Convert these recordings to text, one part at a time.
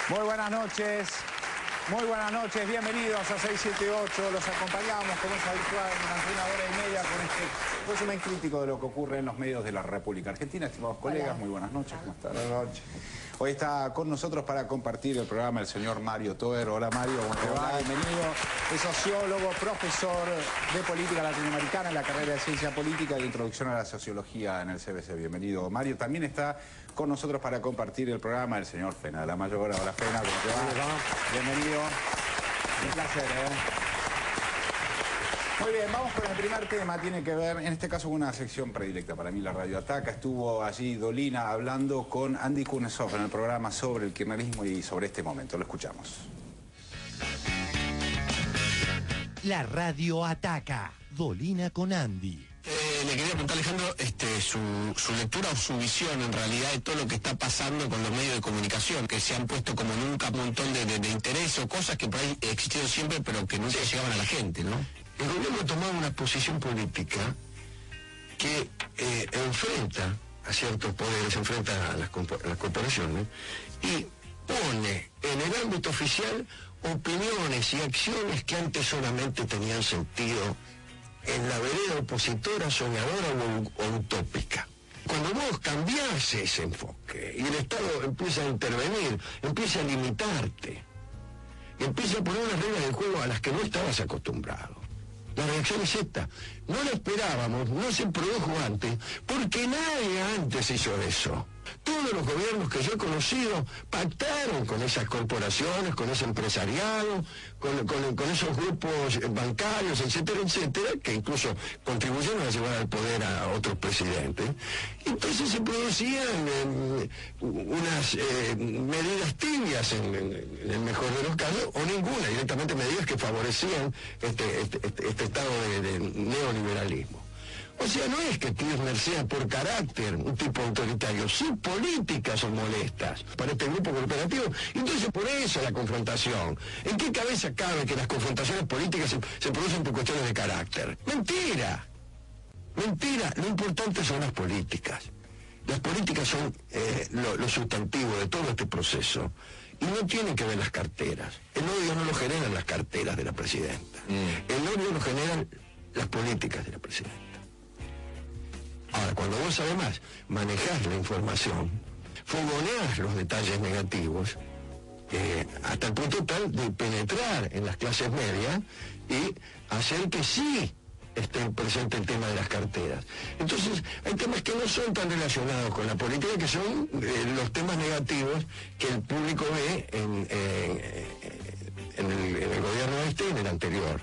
Muy buenas noches, bienvenidos a 678, los acompañamos como es habitual en una hora y media con este resumen crítico de lo que ocurre en los medios de la República Argentina. Estimados colegas, muy buenas noches, ¿cómo están? Buenas noches. Hoy está con nosotros para compartir el programa el señor Mario Toer. Hola Mario, ¿cómo te va? Bienvenido. Es sociólogo, profesor de política latinoamericana en la carrera de Ciencia Política y de Introducción a la Sociología en el CBC. Bienvenido Mario. También está con nosotros para compartir el programa el señor Fena de la Mayor. Hola Fena, ¿cómo te va? Bienvenido. Un placer, Muy bien, vamos con el primer tema. Tiene que ver, en este caso, con una sección predilecta para mí, la Radio Ataca. Estuvo allí Dolina hablando con Andy Kuznetsov en el programa sobre el kirchnerismo y sobre este momento. Lo escuchamos. La Radio Ataca. Dolina con Andy. Le quería preguntar a Alejandro su lectura o su visión en realidad de todo lo que está pasando con los medios de comunicación, que se han puesto como nunca un montón de interés o cosas que por ahí existieron siempre pero que nunca llegaban a la gente, ¿no? El gobierno ha tomado una posición política que enfrenta a ciertos poderes, enfrenta a las corporaciones y pone en el ámbito oficial opiniones y acciones que antes solamente tenían sentido en la vereda opositora, soñadora o utópica. Cuando vos cambiás ese enfoque y el Estado empieza a intervenir, empieza a limitarte, empieza a poner unas reglas del juego a las que no estabas acostumbrado. La reacción es esta. No la esperábamos, no se produjo antes, porque nadie antes hizo eso. Todos los gobiernos que yo he conocido pactaron con esas corporaciones, con ese empresariado, con esos grupos bancarios, etcétera, etcétera, que incluso contribuyeron a llevar al poder a otros presidentes. Entonces se producían unas medidas tibias en el mejor de los casos, o ninguna, directamente medidas que favorecían este estado de neoliberalismo. O sea, no es que Kirchner sea por carácter un tipo autoritario, sus políticas son molestas para este grupo cooperativo. Entonces, por eso la confrontación. ¿En qué cabeza cabe que las confrontaciones políticas se producen por cuestiones de carácter? ¡Mentira! Mentira. Lo importante son las políticas. Las políticas son lo sustantivo de todo este proceso. Y no tienen que ver las carteras. El odio no lo generan las carteras de la presidenta. El odio lo generan las políticas de la presidenta. Ahora, cuando vos además manejás la información, fogoneás los detalles negativos, hasta el punto tal de penetrar en las clases medias y hacer que sí esté presente el tema de las carteras. Entonces, hay temas que no son tan relacionados con la política, que son los temas negativos que el público ve en el gobierno este y en el anterior.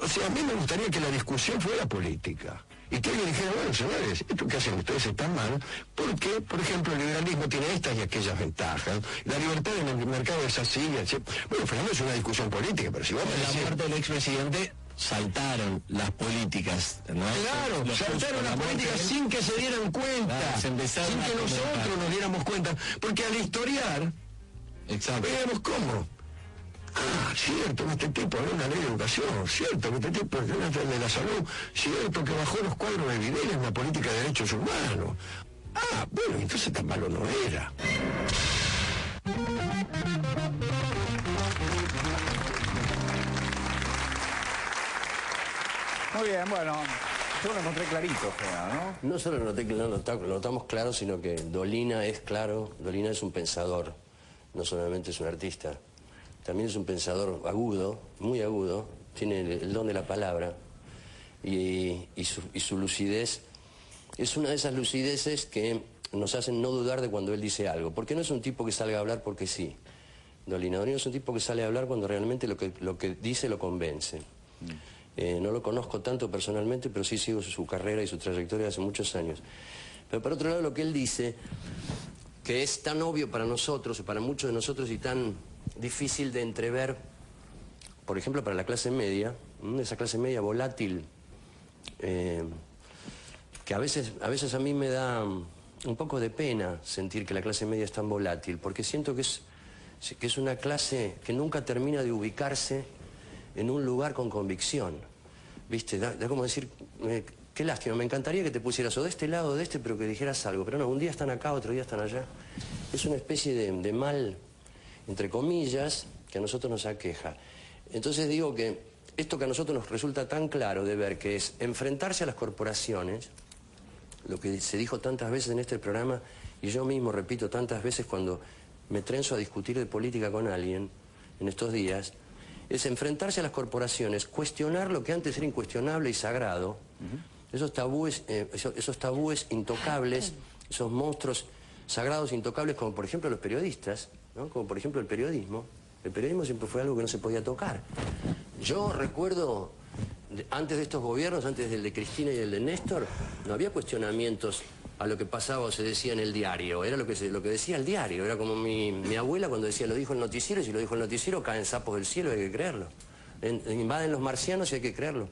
O sea, a mí me gustaría que la discusión fuera política. Y que alguien dijera, bueno, señores, esto que hacen ustedes está mal, porque, por ejemplo, el liberalismo tiene estas y aquellas ventajas, la libertad en el mercado es así, etc. Bueno, Fernando, es una discusión política, pero si vos me decís... En la muerte del expresidente saltaron las políticas, ¿no? Claro, saltaron las políticas sin que se dieran cuenta, sin que nosotros nos diéramos cuenta, porque al historiar, veamos cómo. Ah, cierto que este tipo había una ley de educación, cierto que este tipo de la salud, cierto que bajó los cuadros de Videla en la política de derechos humanos. Ah, bueno, entonces tan malo no era. Muy bien, bueno, yo lo encontré clarito, Fena, ¿no? No solo lo notamos claro, sino que Dolina es claro, Dolina es un pensador, no solamente es un artista. También es un pensador agudo, muy agudo, tiene el don de la palabra y su lucidez es una de esas lucideces que nos hacen no dudar de cuando él dice algo, porque no es un tipo que salga a hablar porque sí. Dolina es un tipo que sale a hablar cuando realmente lo que dice lo convence. No lo conozco tanto personalmente, pero sí sigo su carrera y su trayectoria hace muchos años. Pero por otro lado, lo que él dice, que es tan obvio para nosotros, para muchos de nosotros, y tan difícil de entrever, por ejemplo, para la clase media, esa clase media volátil, que a veces a mí me da un poco de pena sentir que la clase media es tan volátil, porque siento que es una clase que nunca termina de ubicarse en un lugar con convicción, ¿viste? Da como decir, qué lástima, me encantaría que te pusieras o de este lado o de este, pero que dijeras algo, pero no, un día están acá, otro día están allá. Es una especie de mal entre comillas, que a nosotros nos aqueja. Entonces digo que esto que a nosotros nos resulta tan claro de ver, que es enfrentarse a las corporaciones, lo que se dijo tantas veces en este programa, y yo mismo repito tantas veces cuando me trenzo a discutir de política con alguien en estos días, es enfrentarse a las corporaciones, cuestionar lo que antes era incuestionable y sagrado, esos tabúes intocables, esos monstruos sagrados intocables, como por ejemplo los periodistas, ¿no? Como por ejemplo el periodismo. El periodismo siempre fue algo que no se podía tocar. Yo recuerdo, antes de estos gobiernos, antes del de Cristina y el de Néstor, no había cuestionamientos a lo que pasaba o se decía en el diario. Era lo que decía el diario. Era como mi abuela cuando decía, lo dijo el noticiero, y si lo dijo el noticiero, caen sapos del cielo y hay que creerlo. Invaden los marcianos y hay que creerlo.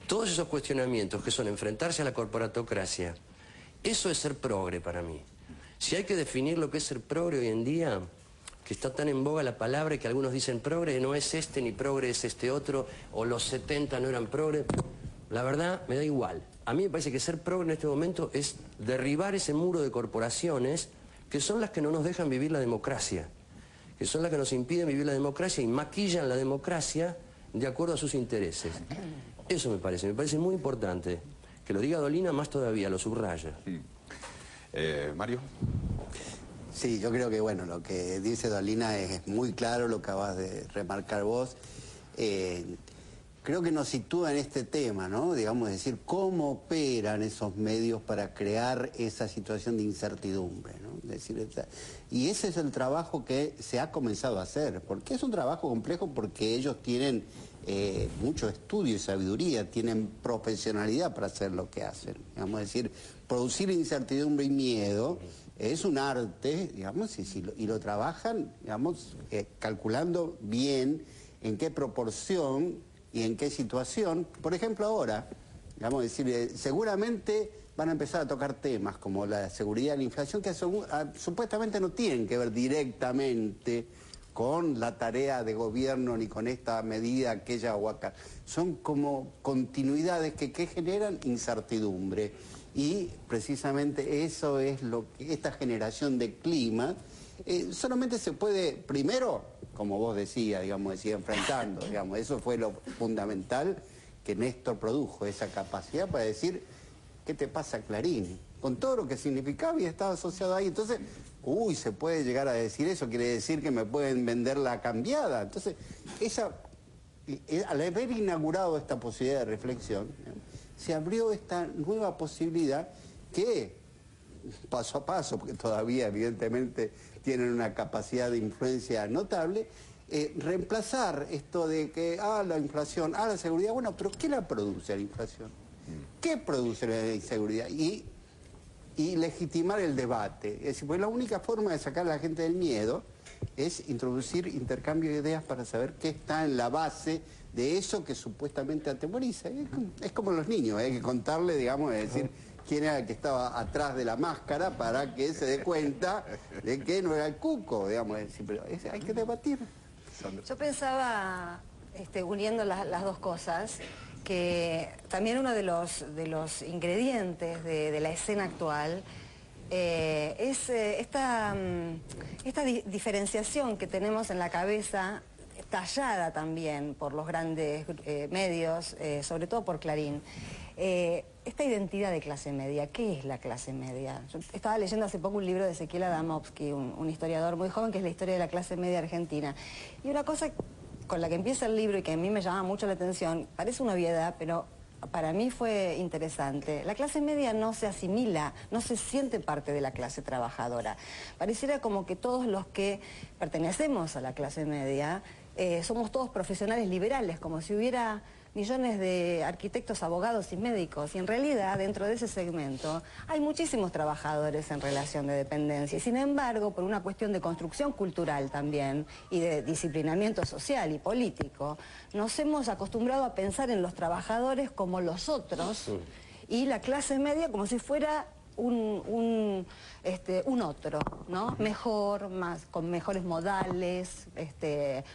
Todos esos cuestionamientos que son enfrentarse a la corporatocracia, eso es ser progre para mí. Si hay que definir lo que es ser progre hoy en día, que está tan en boga la palabra y que algunos dicen progre no es este ni progre es este otro, o los 70 no eran progre, la verdad me da igual. A mí me parece que ser progre en este momento es derribar ese muro de corporaciones que son las que no nos dejan vivir la democracia, que son las que nos impiden vivir la democracia y maquillan la democracia de acuerdo a sus intereses. Eso me parece muy importante. Que lo diga Dolina más todavía, lo subraya. Mario. Sí, yo creo que, bueno, lo que dice Dolina es muy claro, lo acabas de remarcar vos. Creo que nos sitúa en este tema, ¿no? Digamos, decir, cómo operan esos medios para crear esa situación de incertidumbre, ¿no? Y ese es el trabajo que se ha comenzado a hacer, porque es un trabajo complejo porque ellos tienen mucho estudio y sabiduría, tienen profesionalidad para hacer lo que hacen. Digamos, decir, producir incertidumbre y miedo es un arte, digamos, y lo trabajan, digamos, calculando bien en qué proporción y en qué situación. Por ejemplo, ahora, digamos, decir, seguramente van a empezar a tocar temas como la seguridad y la inflación, que supuestamente no tienen que ver directamente con la tarea de gobierno ni con esta medida, aquella o acá. Son como continuidades que generan incertidumbre. Y precisamente eso es lo que esta generación de clima solamente se puede, primero, como vos decías, digamos, enfrentando, digamos, eso fue lo fundamental que Néstor produjo, esa capacidad para decir, ¿qué te pasa, Clarín? Con todo lo que significaba y estaba asociado ahí. Entonces, se puede llegar a decir eso, quiere decir que me pueden vender la cambiada. Entonces, al haber inaugurado esta posibilidad de reflexión, se abrió esta nueva posibilidad que, paso a paso, porque todavía evidentemente tienen una capacidad de influencia notable, reemplazar esto de que, la inflación, la seguridad, bueno, pero ¿qué la produce la inflación? ¿Qué produce la inseguridad? Y legitimar el debate. Es decir, pues la única forma de sacar a la gente del miedo es introducir intercambio de ideas para saber qué está en la base de eso que supuestamente atemoriza. Es como los niños, hay que contarle, digamos, es decir, quién era el que estaba atrás de la máscara para que se dé cuenta de que no era el cuco, digamos, es decir, pero hay que debatir. Yo pensaba, uniendo las dos cosas, que también uno de los ingredientes de la escena actual es esta diferenciación que tenemos en la cabeza, tallada también por los grandes medios, sobre todo por Clarín. Esta identidad de clase media, ¿qué es la clase media? Yo estaba leyendo hace poco un libro de Ezequiel Adamovsky, un historiador muy joven, que es la historia de la clase media argentina. Y una cosa con la que empieza el libro y que a mí me llama mucho la atención, parece una obviedad, pero para mí fue interesante. La clase media no se asimila, no se siente parte de la clase trabajadora. Pareciera como que todos los que pertenecemos a la clase media somos todos profesionales liberales, como si hubiera millones de arquitectos, abogados y médicos. Y en realidad, dentro de ese segmento, hay muchísimos trabajadores en relación de dependencia. Y sin embargo, por una cuestión de construcción cultural también, y de disciplinamiento social y político, nos hemos acostumbrado a pensar en los trabajadores como los otros, y la clase media como si fuera un otro, ¿no? Mejor, con mejores modales,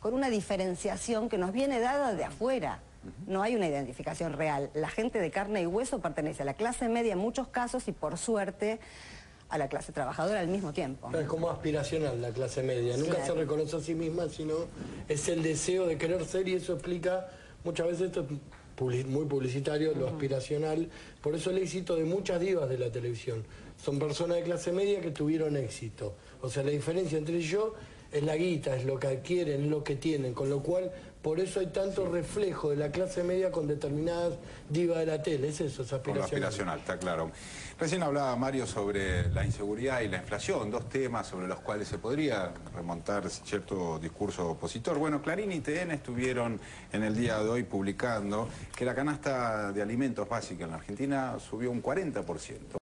con una diferenciación que nos viene dada de afuera. No hay una identificación real. La gente de carne y hueso pertenece a la clase media en muchos casos y, por suerte, a la clase trabajadora al mismo tiempo. Es como aspiracional la clase media, nunca Claro. se reconoce a sí misma, sino es el deseo de querer ser, y eso explica, muchas veces esto es muy publicitario, lo aspiracional, por eso el éxito de muchas divas de la televisión. Son personas de clase media que tuvieron éxito. O sea, la diferencia entre ellos es la guita, es lo que adquieren, es lo que tienen, con lo cual, por eso hay tanto reflejo de la clase media con determinadas divas de la tele, es eso, es Con lo aspiracional, está claro. Recién hablaba Mario sobre la inseguridad y la inflación, dos temas sobre los cuales se podría remontar cierto discurso opositor. Bueno, Clarín y TN estuvieron en el día de hoy publicando que la canasta de alimentos básica en la Argentina subió un 40%.